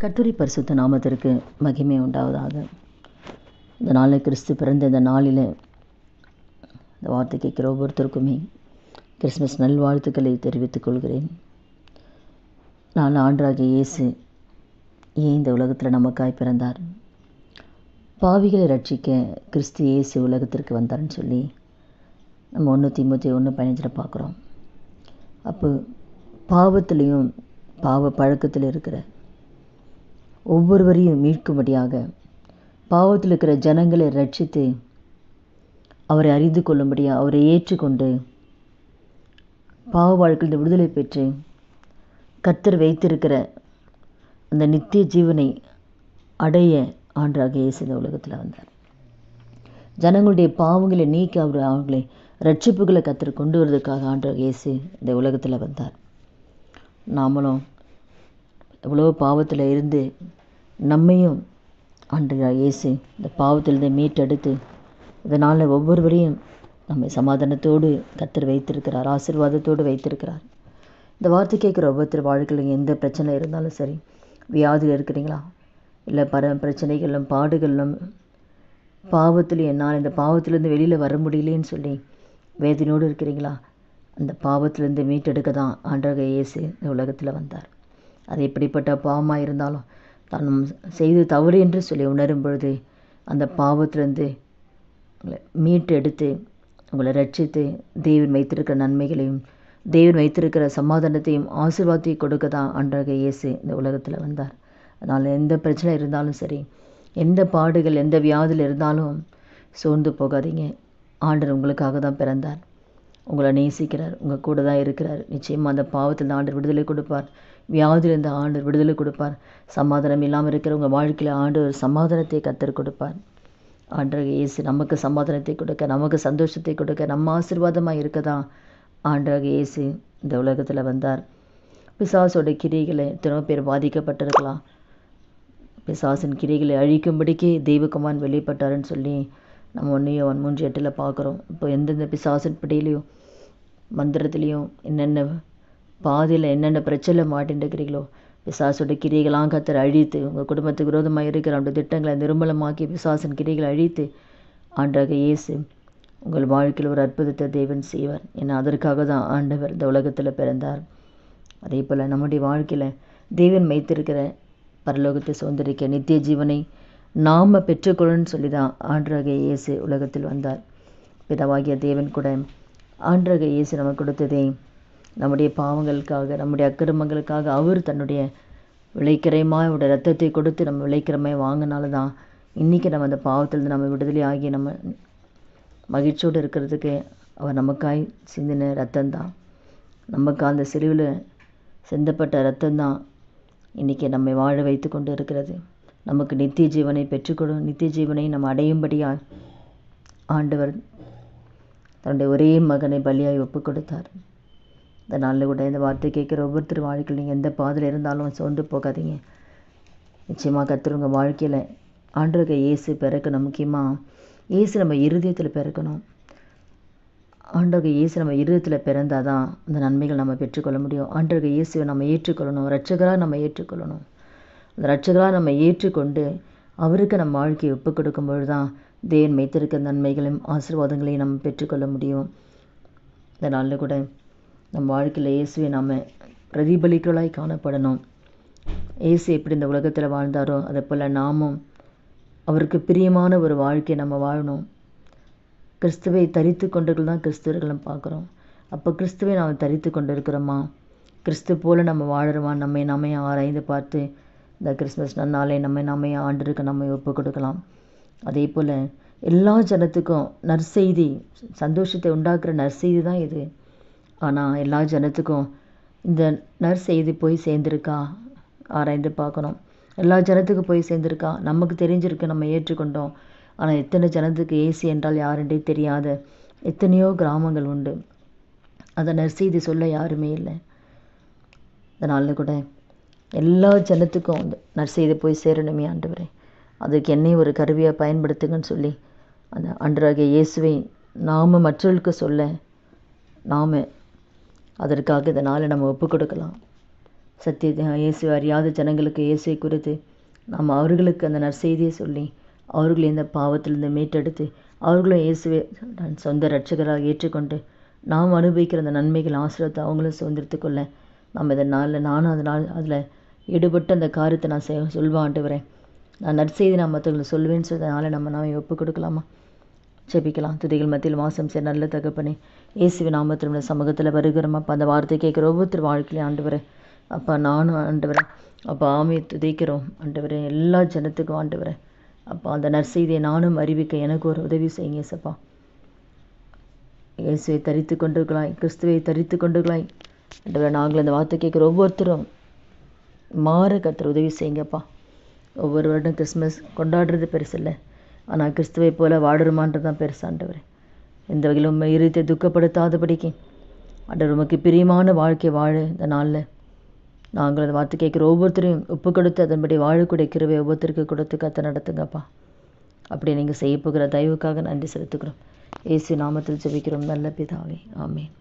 கர்த்தருடைய பரிசுத்த நாமத்திற்கு மகிமை உண்டாவதாக. இந்த நாளில் கிறிஸ்து பிறந்த இந்த நாளில் இந்த வார்த்தை கேட்குற ஒவ்வொருத்தருக்குமே கிறிஸ்மஸ் நல்வாழ்த்துக்களை தெரிவித்துக் கொள்கிறேன். நான் ஆண்டவராகிய இயேசு ஏன் இந்த உலகத்தில் நமக்காய் பிறந்தார், பாவிகளை ரட்சிக்க கிறிஸ்து இயேசு உலகத்திற்கு வந்தார்னு சொல்லி நம்ம 1 தீமோத்தேயு 1:15 பார்க்குறோம். அப்போ பாவத்திலையும் பாவ பழக்கத்தில் இருக்கிற ஒவ்வொருவரையும் மீட்கும்படியாக பாவத்தில் இருக்கிற ஜனங்களை ரட்சித்து அவரை அறிந்து கொள்ளும்படியாக அவரை ஏற்றுக்கொண்டு பாவ வாழ்க்கையில் விடுதலை பெற்று கர்த்தர் வைத்திருக்கிற அந்த நித்திய ஜீவனை அடைய ஆண்டவராகிய இயேசு இந்த உலகத்தில் வந்தார். ஜனங்களுடைய பாவங்களை நீக்கி அவர்களை ரட்சிப்புகளை கர்த்தர் கொண்டு வருவதற்காக ஆண்டவராகிய இயேசு இந்த உலகத்தில் வந்தார். நாமளும் எவ்வளோ பாவத்தில் இருந்து நம்மையும் ஆண்டவராகிய இயேசு இந்த பாவத்திலிருந்து மீட்டெடுத்து இதனால் ஒவ்வொருவரையும் நம்மை சமாதானத்தோடு கர்த்தர் வைத்திருக்கிறார், ஆசீர்வாதத்தோடு வைத்திருக்கிறார். இந்த வார்த்தை கேட்குற ஒவ்வொருத்தர் வாழ்க்கையில் எந்த பிரச்சனை இருந்தாலும் சரி, வியாதியில் இருக்கிறீங்களா, இல்லை பிரச்சனைகளும் பாடுகளும் பாவத்திலையும் என்னால் இந்த பாவத்திலேருந்து வெளியில் வர முடியலேன்னு சொல்லி வேதனையோடு இருக்கிறீங்களா, அந்த பாவத்திலேருந்து மீட்டெடுக்க தான் ஆண்டவராகிய இயேசு இந்த உலகத்தில் வந்தார். அது எப்படிப்பட்ட பாவமாக இருந்தாலும் தான் செய்து தவறு என்று சொல்லி உணரும் பொழுது அந்த பாவத்திலேருந்து உங்களை மீட்டு எடுத்து உங்களை ரட்சித்து தேவன் வைத்திருக்கிற நன்மைகளையும் தேவன் வைத்திருக்கிற சமாதானத்தையும் ஆசீர்வாதத்தையும் கொடுக்க தான் ஆண்டவராகிய இயேசு இந்த உலகத்தில் வந்தார். அதனால் எந்த பிரச்சனை இருந்தாலும் சரி, எந்த பாடுகள் எந்த வியாதியில் இருந்தாலும் சோர்ந்து போகாதீங்க. ஆண்டவர் உங்களுக்காக தான் பிறந்தார், உங்களை நேசிக்கிறார், உங்கள் கூட தான் இருக்கிறார். நிச்சயமாக அந்த பாவத்தில் ஆண்டவர் விடுதலை கொடுப்பார், வியாதியிலிருந்து ஆண்டவர் விடுதலை கொடுப்பார். சமாதானம் இல்லாமல் இருக்கிற உங்கள் வாழ்க்கையில் ஆண்டவர் சமாதானத்தை கர்த்தர் கொடுப்பார். ஆண்டவராகிய இயேசு நமக்கு சமாதானத்தை கொடுக்க, நமக்கு சந்தோஷத்தை கொடுக்க, நம்ம ஆசீர்வாதமாக இருக்க தான் ஆண்டவராகிய இயேசு இந்த உலகத்தில் வந்தார். பிசாசோட கிரிகளை எத்தனை பேர் பாதிக்கப்பட்டிருக்கலாம். பிசாசின் கிரிகளை அழிக்கும்படிக்கு தெய்வகுமாரன் வெளிப்பட்டாருன்னு சொல்லி நம்ம 1 யோவான் 3:8 பார்க்குறோம். இப்போ எந்தெந்த பிசாசின் பிடியிலையும் மந்திரத்துலேயும் என்னென்ன பாதையில் என்னென்ன பிரச்சனை மாட்டின்னு இருக்கிறீங்களோ பிசாசோட கிரியைகளாம் கர்த்தர் அழித்து உங்கள் குடும்பத்துக்கு விரோதமாக இருக்கிற அந்த திட்டங்களை நிர்மலமாக்கி பிசாசின் கிரியைகளை அழித்து ஆண்டவராகிய இயேசு உங்கள் வாழ்க்கையில் ஒரு அற்புதத்தை தேவன் செய்வார். ஏன்னா அதற்காக தான் ஆண்டவர் இந்த உலகத்தில் பிறந்தார். அதே போல் நம்முடைய வாழ்க்கையில் தேவன் வைத்திருக்கிற பரலோகத்தை சுதந்திரிக்க நித்திய ஜீவனை நாம் பெற்றுக்கொள்ளணும்னு சொல்லி தான் ஆண்டவராகிய இயேசு உலகத்தில் வந்தார். பிதாவாகிய தேவன் கூட ஆண்டவராகிய இயேசு நமக்கு கொடுத்ததே நம்முடைய பாவங்களுக்காக, நம்முடைய அக்கிரமங்களுக்காக அவர் தன்னுடைய விளைக்கிரமாய் அவருடைய ரத்தத்தை கொடுத்து நம்ம விளைக்கிரமாய் வாங்கினால தான் இன்றைக்கி நம்ம அந்த பாவத்திலிருந்து நம்ம விடுதலை ஆகி நம்ம மகிழ்ச்சியோடு இருக்கிறதுக்கு அவர் நமக்காய் சிந்தின ரத்தம்தான், நமக்கு அந்த சிலுவையில் சிந்தப்பட்ட ரத்தம்தான் இன்றைக்கி நம்மை வாழ வைத்து கொண்டு இருக்கிறது. நமக்கு நித்திய ஜீவனை பெற்றுக்கொடும், நித்திய ஜீவனை நம்ம அடையும்படியாக ஆண்டவர் தன்னுடைய ஒரே மகனை பலியாய் ஒப்பு கொடுத்தார். இந்த நாளில் கூட இந்த வார்த்தை கேட்குற ஒவ்வொருத்தர் வாழ்க்கையில் நீங்கள் எந்த பாதையில் இருந்தாலும் சோர்ந்து போகாதீங்க. நிச்சயமாக கர்த்தர் உங்கள் வாழ்க்கையில் ஆண்டவராகிய இயேசு பிறக்கணும். முக்கியமாக இயேசு நம்ம இருதயத்தில் பிறக்கணும். ஆண்டவராகிய இயேசு நம்ம இருதயத்தில் பிறந்தால் தான் அந்த நன்மைகள் நம்ம பெற்றுக்கொள்ள முடியும். ஆண்டவராகிய இயேசுவை நம்ம ஏற்றுக்கொள்ளணும், இரட்சகராக நம்ம ஏற்றுக்கொள்ளணும். அந்த இரட்சகராக நம்ம ஏற்றுக்கொண்டு அவருக்கு நம்ம வாழ்க்கையை ஒப்பு கொடுக்கும்பொழுது தான் தேவன் வைத்திருக்க நன்மைகளையும் ஆசீர்வாதங்களையும் நம்ம பெற்றுக்கொள்ள முடியும். இந்த நாளில் கூட நம்ம வாழ்க்கையில் இயேசுவை நாம் பிரதிபலிக்கலாய் காணப்படணும். இயேசு எப்படி இந்த உலகத்தில் வாழ்ந்தாரோ அதே போல் நாமும் அவருக்கு பிரியமான ஒரு வாழ்க்கையை நம்ம வாழணும். கிறிஸ்துவை தரித்து கொண்டவர்கள் தான் கிறிஸ்துவர்களும் பார்க்குறோம். அப்போ கிறிஸ்துவை நாம் தரித்து கொண்டு இருக்கிறோமா, கிறிஸ்து போல் நம்ம வாழறோமா, நம்மை ஆராய்ந்து பார்த்து இந்த கிறிஸ்மஸ் நன்னாலே நம்மை ஆண்டருக்கு நம்ம ஒப்பு கொடுக்கலாம். அதே போல் எல்லா ஜனத்துக்கும் நற்செய்தி, சந்தோஷத்தை உண்டாக்குற நற்செய்தி தான் இது. ஆனால் எல்லா ஜனத்துக்கும் இந்த நற்செய்தி போய் சேர்ந்துருக்கா ஆராய்ந்து பார்க்கணும். எல்லா ஜனத்துக்கும் போய் சேர்ந்துருக்கா, நமக்கு தெரிஞ்சிருக்கு, நம்ம ஏற்றுக்கொண்டோம். ஆனால் எத்தனை ஜனத்துக்கு இயேசு என்றால் யாருன்றே தெரியாத எத்தனையோ கிராமங்கள் உண்டு. அதை நற்செய்தி சொல்ல யாருமே இல்லை. அதனால கூட எல்லா ஜனத்துக்கும் அந்த நற்செய்தி போய் சேரணுமே ஆண்டவரே, அதுக்கு என்னை ஒரு கருவியாக பயன்படுத்துங்கன்னு சொல்லி அந்த ஆண்டவராகிய இயேசுவை நாம் மற்றவர்களுக்கு சொல்ல நாம் அதற்காக இந்த நாளை நம்ம ஒப்பு கொடுக்கலாம். இயேசுவை அறியாத ஜனங்களுக்கு இயேசுவை குறித்து நாம் அவர்களுக்கு அந்த நற்செய்தியை சொல்லி அவர்களை இந்த பாவத்திலிருந்து மீட்டெடுத்து அவர்களும் இயேசுவை சொந்த இரட்சகராக ஏற்றுக்கொண்டு நாம் அனுபவிக்கிற அந்த நன்மைகள் ஆசீர்வாதத்தை அவங்களும் சுதந்திரத்து கொள்ள நம்ம இதனால் நானும் அதில் ஈடுபட்டு அந்த காரியத்தை நான் சொல்வேன் ஆண்டவரே. நான் நற்செய்தி நான் மற்றவங்களுக்கு சொல்வேன்னு சொன்னதுனால நம்ம ஒப்பு கொடுக்கலாமா? ஜெபிக்கலாம். துதிகள் மத்தியில் வாசம் செய்ய நல்ல தகப்பனே, இயேசுவின் நாமத்தில் சமூகத்தில் வருகிறோம் அப்பா. அந்த வார்த்தை கேட்குற ஒவ்வொருத்தர் வாழ்க்கையிலே ஆண்டவரே அப்பா, நானும் ஆண்டவரே அப்பா ஆமை துதிக்கிறோம் ஆண்டவரே. எல்லா ஜனத்துக்கும் ஆண்டவரே அப்பா அந்த நற்செய்தியை நானும் அறிவிக்க எனக்கு ஒரு உதவி செய்யுங்க ஏசப்பா. இயேசுவை தரித்து கொண்டிருக்கலாய், கிறிஸ்துவை தரித்து கொண்டிருக்கலாய் ஆண்டவரே. நாங்கள் அந்த வார்த்தை கேட்குற ஒவ்வொருத்தரும் மாற கர்த்தர் உதவி செய்யுங்கப்பா. ஒவ்வொரு வருடம் கிறிஸ்மஸ் கொண்டாடுறது பெருசு இல்லை, ஆனால் கிறிஸ்துவை போல வாடுறோமான்றது தான் பெருசு ஆண்டவரே. எந்த வகையிலும் உண்மை இருத்தை துக்கப்படாதபடிக்கு ஆண்டவர் உமக்கு பிரியமான வாழ்க்கை வாழ இந்த நாளில் நாங்கள் அந்த வார்த்தை கேட்குற ஒவ்வொருத்தரையும் ஒப்பு கொடுத்து அதன்படி வாழக்கூடிய கிருபை ஒவ்வொருத்தருக்கு கொடுத்து கத்த நடத்துங்கப்பா. அப்படி நீங்கள் செய்ய போகிற தயவுக்காக நன்றி செலுத்துக்கிறோம். இயேசு நாமத்தில் ஜெபிக்கிறோம் நல்ல பிதாவே, ஆமென்.